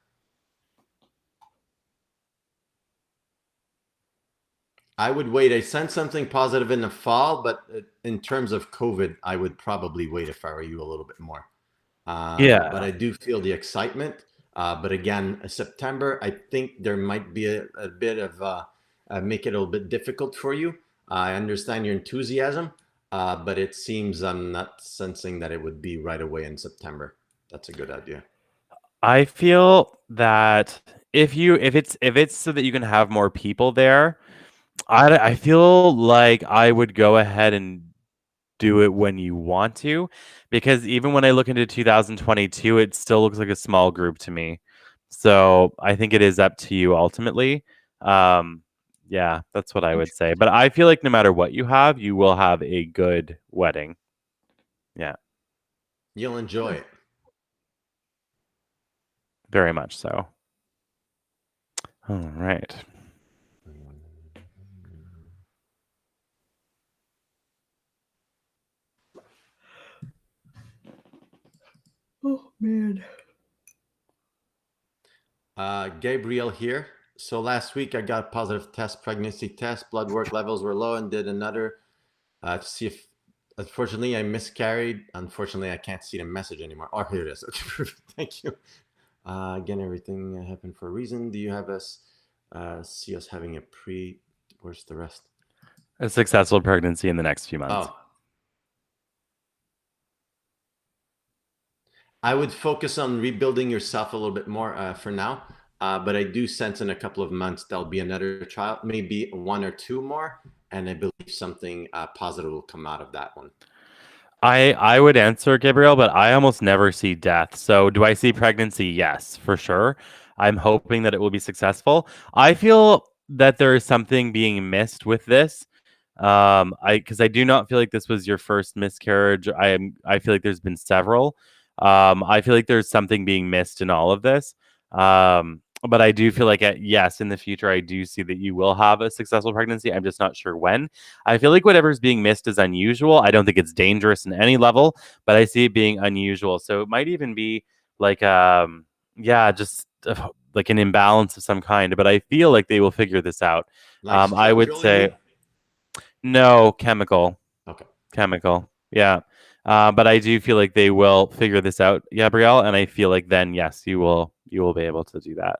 I would wait. I sent something positive in the fall, but in terms of COVID, I would probably wait if I were you a little bit more. Yeah. But I do feel the excitement. But again, September, I think there might be a bit of make it a little bit difficult for you. I understand your enthusiasm, but it seems I'm not sensing that it would be right away in September. That's a good idea. I feel that if it's so that you can have more people there, I feel like I would go ahead and do it when you want to, because even when I look into 2022, it still looks like a small group to me. So I think it is up to you ultimately. Yeah, that's what I would say. But I feel like no matter what you have, you will have a good wedding. Yeah, You'll enjoy it. very much so. All right. Oh man. Gabriel here. So last week I got a positive pregnancy test. Blood work levels were low, and did another to see if. Unfortunately, I miscarried. Unfortunately, I can't see the message anymore. Oh, here it is. Okay, perfect. Thank you. Again, everything happened for a reason. Do you have us see us having a pre? Where's the rest? A successful pregnancy in the next few months. Oh. I would focus on rebuilding yourself a little bit more for now. But I do sense in a couple of months there'll be another child, maybe one or two more, and I believe something positive will come out of that one. I would answer Gabriel, but I almost never see death. So do I see pregnancy? Yes, for sure. I'm hoping that it will be successful. I feel that there is something being missed with this. Because I do not feel like this was your first miscarriage. I feel like there's been several. I feel like there's something being missed in all of this. But I do feel like yes, in the future, I do see that you will have a successful pregnancy. I'm just not sure when. I feel like whatever's being missed is unusual. I don't think it's dangerous in any level, but I see it being unusual. So it might even be like, just like an imbalance of some kind. But I feel like they will figure this out. Like I would say no chemical. Okay. Chemical. Yeah. But I do feel like they will figure this out, Gabrielle, and I feel like then yes, you will be able to do that.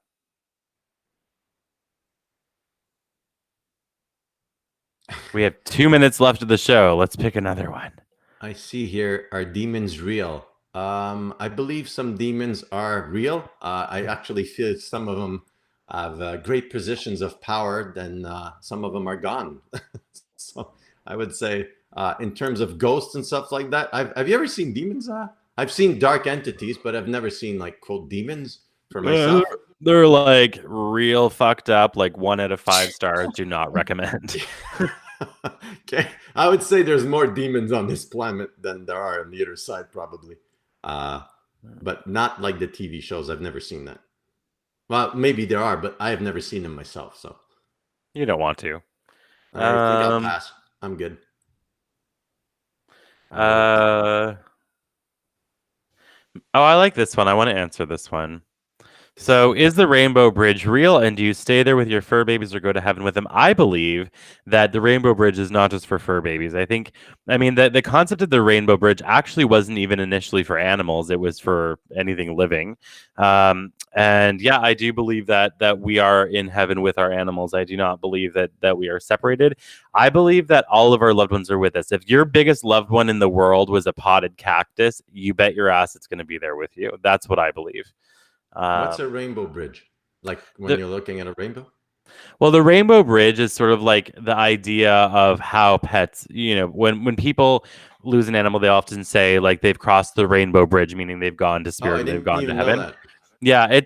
We have 2 minutes left of the show. Let's pick another one. I see here, are demons real? I believe some demons are real. I actually feel some of them have great positions of power, then some of them are gone. So I would say in terms of ghosts and stuff like that, have you ever seen demons? I've seen dark entities, but I've never seen like quote demons for myself. They're like real fucked up, like 1 out of 5 stars. Do not recommend. Okay, I would say there's more demons on this planet than there are on the other side, probably. But not like the TV shows. I've never seen that. Well, maybe there are, but I have never seen them myself. So You don't want to. I think I'll pass. I'm good. Oh, I like this one. I want to answer this one. So, is the Rainbow Bridge real, and do you stay there with your fur babies or go to heaven with them? I believe that the Rainbow Bridge is not just for fur babies. I mean, the concept of the Rainbow Bridge actually wasn't even initially for animals; it was for anything living. And yeah, I do believe that we are in heaven with our animals. I do not believe that we are separated. I believe that all of our loved ones are with us. If your biggest loved one in the world was a potted cactus, you bet your ass it's going to be there with you. That's what I believe. What's Um, a rainbow bridge? Like when the, you're looking at a rainbow? well, the Rainbow Bridge is sort of like the idea of how pets, when people lose an animal, they often say like they've crossed the Rainbow Bridge, meaning they've gone to Oh, I spirit, they've didn't gone to even know heaven. that. Yeah,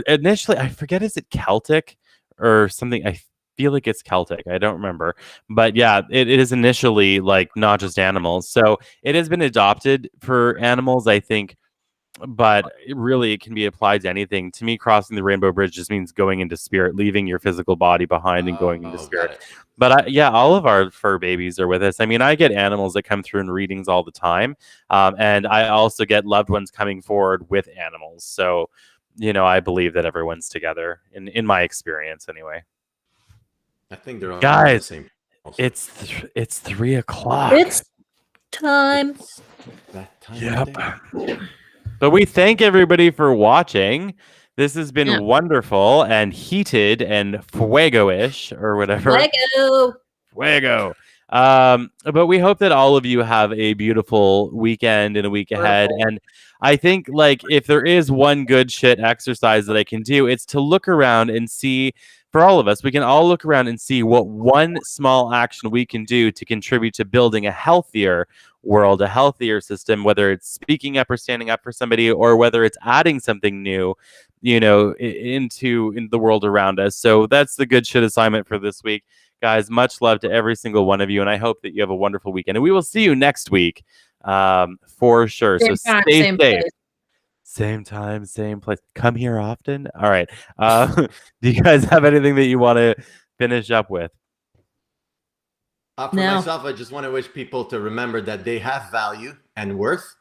initially, I forget, is it Celtic or something? I feel like it's Celtic. I don't remember, but yeah, it is initially like not just animals. So it has been adopted for animals, I think, but it can be applied to anything. To me, crossing the Rainbow Bridge just means going into spirit, leaving your physical body behind and going into Oh, got spirit. it. But yeah, all of our fur babies are with us. I mean, I get animals that come through in readings all the time, and I also get loved ones coming forward with animals. So, I believe that everyone's together in my experience, anyway. I think they're all on the Guys, same. Also, it's 3 o'clock. It's time. it's that time Yep. of day. But we thank everybody for watching. This has been Yeah. wonderful and heated and fuego-ish or whatever. Lego. Fuego. But we hope that all of you have a beautiful weekend and a week ahead. Wonderful. And I think like if there is one good shit exercise that I can do, it's to look around and see, for all of us, we can all look around and see what one small action we can do to contribute to building a healthier world, a healthier system, whether it's speaking up or standing up for somebody, or whether it's adding something new, into the world around us. So that's the good shit assignment for this week. Guys, much love to every single one of you, and I hope that you have a wonderful weekend. And we will see you next week, for sure. Same So time, stay same safe. place. Same time, same place. Come here often. All right. Do you guys have anything that you want to finish up with? For No. myself, I just want to wish people to remember that they have value and worth,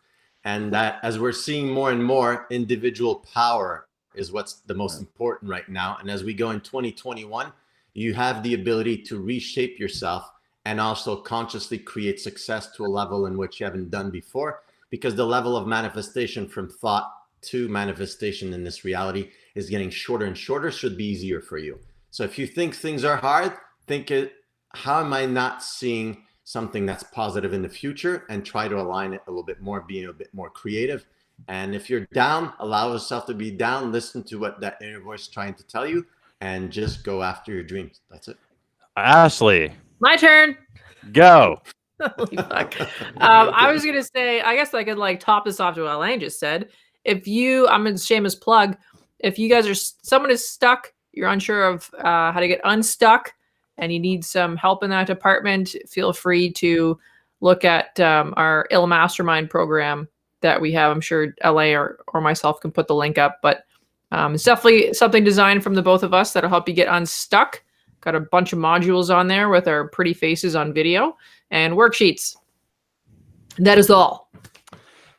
and that as we're seeing more and more, individual power is what's the most important right now. And as we go in 2021, you have the ability to reshape yourself and also consciously create success to a level in which you haven't done before, because the level of manifestation from thought to manifestation in this reality is getting shorter and shorter, should be easier for you. So if you think things are hard, think it, how am I not seeing something that's positive in the future, and try to align it a little bit more, being a bit more creative. And if you're down, allow yourself to be down, listen to what that inner voice is trying to tell you, and just go after your dreams. That's it. Ashley, My turn. go. Holy fuck. I was gonna say, I guess I could like top this off to what Elaine just said. If you, I'm in shameless plug. If you guys are, someone is stuck, you're unsure of how to get unstuck, and you need some help in that department, feel free to look at our Ill Mastermind program that we have. I'm sure LA or myself can put the link up, but it's definitely something designed from the both of us that'll help you get unstuck. Got a bunch of modules on there with our pretty faces on video and worksheets. That is all.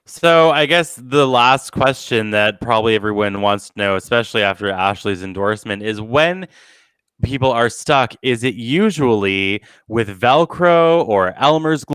So I guess the last question that probably everyone wants to know, especially after Ashley's endorsement, is when people are stuck, is it usually with Velcro or Elmer's glue?